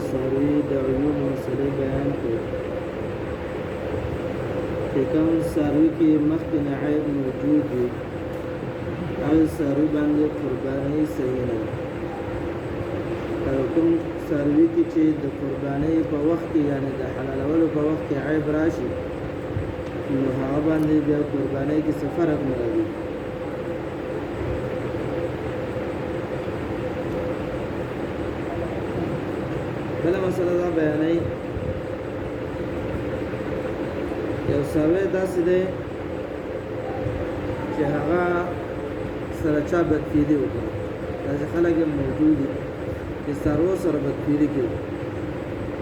څاروي د عیوب مسلې بیان کړي چې کوم څاروي کې مخکې نه عیب موجود وي هغه څاروي باندې قرباني صحیح نه ده او کوم څاروي کې چې د قرباني په وخت کې یعنی د حلالولو په وخت کې عیب راشي نو هغه باندې بیا قرباني کې څه فرق نه راځي بله مسله دا بیانوي یو څاروی داسې دی چې هغه سره چا بدفیلي وکړه داسې خلک هم موجود دي چې څاروو سره بدفیلي کوي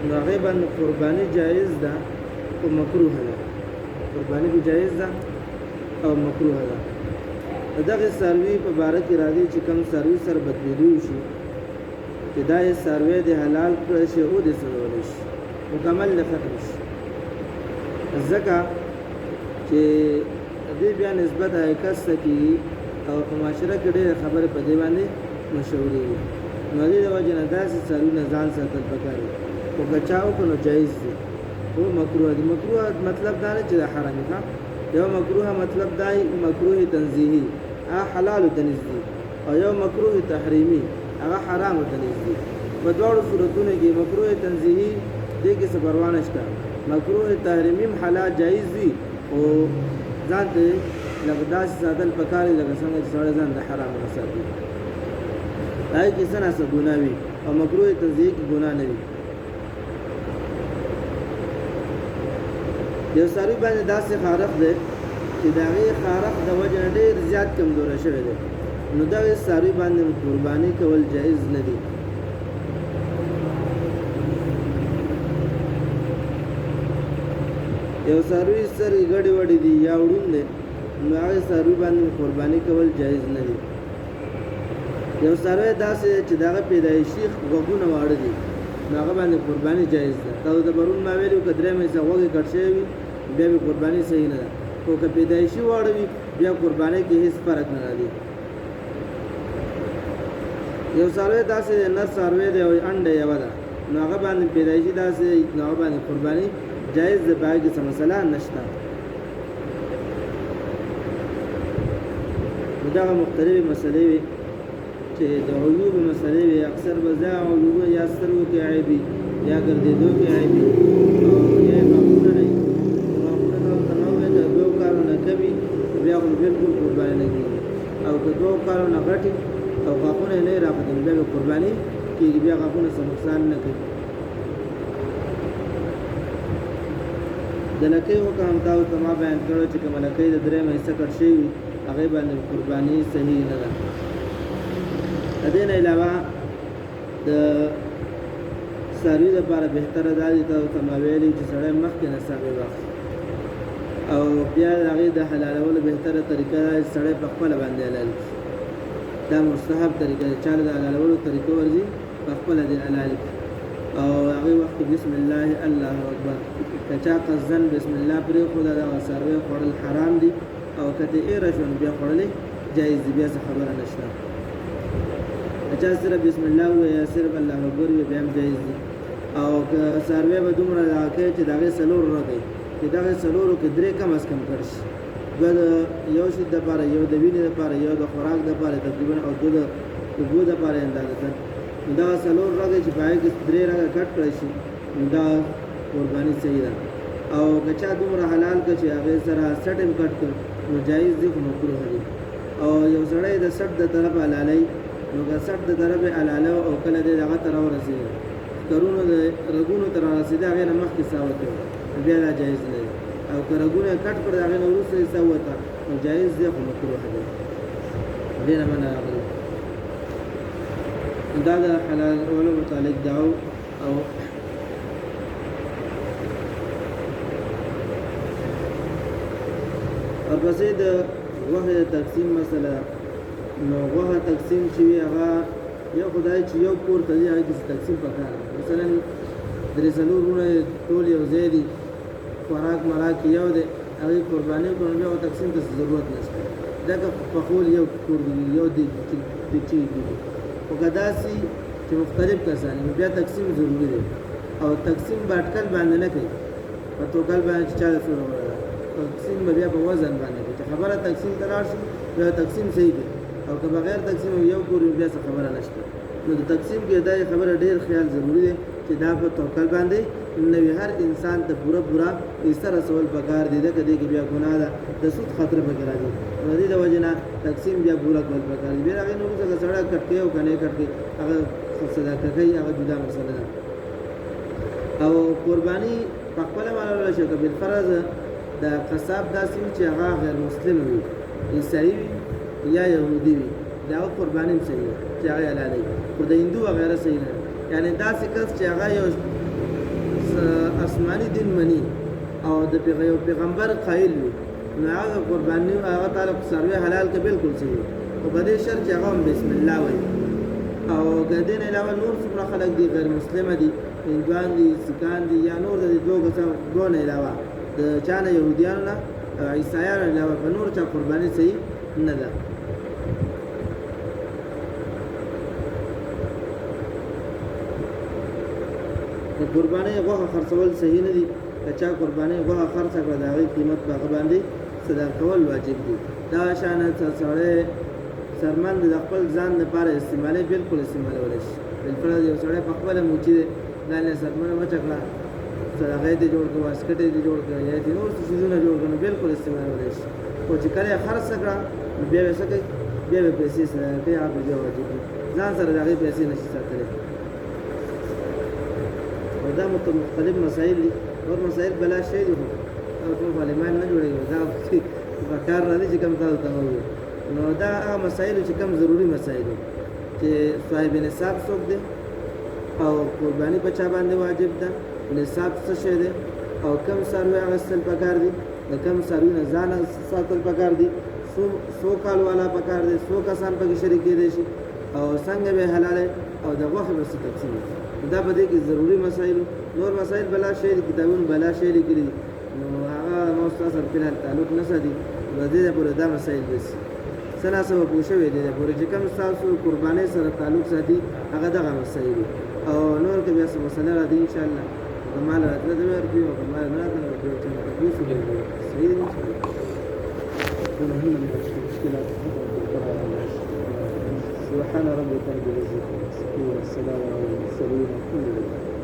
نو هغې باندې قرباني جایز ده او مکروه ده قرباني به جایز ده او مکروه ده د دغې څاروي په باره کې راځي چې کوم څاروي سره بدفیلي وشي چې دا یې څاروی د حلال کړی شي او دې څلولی شي مکمل د ختم شي ځکه چې دې بیا نسبت کس ته کېږي او په معاشره کې ډېرې خبرې په دې باندې مشهورې وي نو دې د وجې نه داسې څاروي نه ځان ساتل پکار دي خو که چا وکړو نو جایز دي خو مکروه دي مکروه مطلب دا نه چې د حرامي ښه یو مکروه مطلب دا مکروه تنزیهي هغه حلالو ته نږدې او یو مکروه تحریمي هغه حرامو ته نږدې په دواړو صورتونو کې مکروه تنزیهي دې کې څه پروا نشته مکروه تحریمي حلال جایز وي او ځان ته لکه داسې ساتل پکار دي لکه څنګه چې سړی ځان د حرامو نه ساتي هغې کې څه ناڅه ګناه وي او مکروه تنزیهي کې ګناه نه وي یو څاروي باندې داسې خارق دی چې د هغې خارق د وجې نه ډېر زیات کمزوری شوی دی نو دغې څاروي باندې قرباني کول جایز نه دي یو څاروي سترګې ګډې وډې دي یا وړوند دی نو هغې څاروي باندې قرباني کول جایز نه دي یو څاروی داسې چې د هغه پیدایشي غوږونه واړه دي نو هغه باندې قرباني جایز ده تاسو د پرون ما ویلي که درې میسه غوږې کټ شوی وي بیا به قرباني صحیح نه ده خو که پیدایشي واړه وي بیا قربانۍ کې هېڅ فرق نه راځي یو څاروی داسې نر څاروی دی او انډه یوه ده نو هغه باندې پیدایشي داسې نو هغه باندې قرباني جایز ده په هغې کې څه مسله نشته نو دغه مختلفې مسلې وي چې د عیوب مسلې وي اکثر به دا عیوب یا سترګو کې عیبي یا ګرځېدو کې عیبي او یا غاښونه نه وي غاښونه که ورته نه ووایي که دوو کالو نه کم وي بیا خو بلکل قرباني نه کېږي او که دوو کالو نه غټ او غاښونه یې نه وي راپاتې نو بیا به قرباني کېږي بیا غاښونه څه نقصان نه کوي د لکۍ حکم تاسو ته ما بیان کړی چې کومه لکۍ د درېیمه حصه کټ شوي وي هغې باندې قرباني صحیح نه ده د دې نه علاوه د څاروي دپاره بهتره دا دي تاسو ته ما ویلي چې سړی مخکې نه څاروي واخلي او بیا د هغې د حلالولو بهتره طریقه دا چې سړی په خپله باندې حلال کړي دا مستحب طریقه ده چا د حلالولو طریقه ورځي په خپله دې حلال کړي او هغې وخت بسم الله الله اکبر که چا قصدن بسم الله پرېښوده دغه څاروی خوړل حرام دي او که ترې ایره شو نو بیا خوړلی جایز دي بیا څه خبره نشته چا صرف بسم الله ووایي یا صرف الله اکبر وي بیا هم جایز دي او که څاروی به دومره دغه کوي چې د هغې څلور رګی چې دغې څلورو کې درې کم از کم کړ شي دوه د یو شي دپاره یو د وینې دپاره یو د خوراک دپاره تقریبا او دوه د اوبو دپاره اندازه نو دغه څلور رګی چې په هغې کې درې رګه کټ کړی شي نو دا قرباني صحیح ده او که چا دومره حلال کړه چې هغې سره سټ هم کټ کړ نو جایز دي خو مکروه دي او یو سړی د سټ د طرفه حلالوي نو که سټ د طرفې حلاله او کله دې دغه ته راورسېږي کرونو د رګونو ته راورسېده هغې نه مخکې ساه وته بیا دا جایز نه دی او که رګونه یې کټ کړ د هغې نه وروسته یې ساه وته نو جایز دی خو مکروه دی دې نه منع راغلی دا د حلالولو متعلق دا او ورپسې د غوښې د تقسیم مسله نو غوښه تقسیم چې وي هغه یو خدای چې یو کور ته ځي هغې کې تقسیم پکار دی مثلا درې څلور وروڼه ټول یو ځای دي خوراک مراک یو دی هغې قرباني وکړو نو بیا تقسیم ته ضرورت نشته ځکه پخول یو کور دی یو دیګچې دي خو که داسې چې مختلف کسان بیا تقسیم ضروری دی او تقسیم باټکل باندې نه کوي په توکل باندې چا سره وره تقسیم بیا په وزن باندې کوي چې خبره تقسیم ترار شي بیا تقسیم صحیح دی او که بغیر تقسیم یو ګوري بیا څه خبره نشته نو د تقسیم کې دا خبره ډیر خیال ضروری دی چې دا په توکل باندې نو هر انسان ته پورا ایسر رسول پکار دی دا کدی کې بیا ګناه ده د سود خطر به راځي نو دې د وجنه تقسیم بیا پورا کول پکار دی بیا هغه نو څنګه سره کټي او کنه کټي هغه صدقه کوي هغه جدا مسله ده او قرباني په خپل معنا شي که بالفرض د قصاب داسې چې هغه غیر مسلم وي عیسائی یا يهودي وي دا قرباني صحیح چې هغه حلال دي خو د هندو وغیرہ صحیح نه یعنی داسې کس چې هغه یو آسماني دین مني او د پیغمبر قائل وي نو هغه قرباني هغه تعلق سروي حلال کې بالکل صحیح او په دې شرط چې هغه بسم الله وایي او ګدین علاوه نور څومره خلک دي غیر مسلمان دي هندوان دي سکان دي یا نور د دوه نه علاوه د چانه يهوديان نه عیسایان علاوه په نور چا قرباني صحیح نه ده د قرباني غوښه خرڅول صحیح نه دي کچا قرباني غوښه خرڅ کړه دا غي قیمت په باندې صدقه کول واجب دي دا شان سره سرمند د خپل ځان لپاره استعمالي بالکل استعمالول شي بالفرض یو سره په خپل موچي دا نه سرمنه مچکړه صدقه دې جوړ کړه واسکټ دې جوړ کړه یا دې نور څه نه جوړ کړه بالکل استعمالول شي او چې کله خرڅ کړه بیا وسکه بیا به پیسې سره بیا به واجب دي ځان سره دغه پیسې نشي ساتلی او دا مختلف مسائل دي اور مسائل بلا شی دي او ټول عالمان نه جوړيږي دا په کار راځي چې کوم تاسو ته وایي نو دا هغه مسائل چې کوم ضروری مسائل چې صاحب نصاب څوک دي او قرباني په چا باندې واجب ده نصاب څه شی دی او کم سروي غسل پکار دي د کم سروي نه ځان ساتل پکار دي سو کال والا پکار دي سو کسان پکې شریک دي شي او څنګه به حلال او د غوښه به تقسیم دا به دې کې ضروری مسائل نور مسائل بلا شی کتابون بلا شی لیکلي نو هغه مستاصل په تعلق نه سدي د دې لپاره دا مسائل بس سنا سبا پوښوي دي پورې چې کوم تاسو قرباني سره تعلق ساتي هغه دغه مسائل او نور کې بیا څه مسله را دي ان شاء الله کمال راځي دا ورته او کمال نه راځي چې تاسو دې صحیح دي سبحان ربك رب العزة والسلام على المرسلين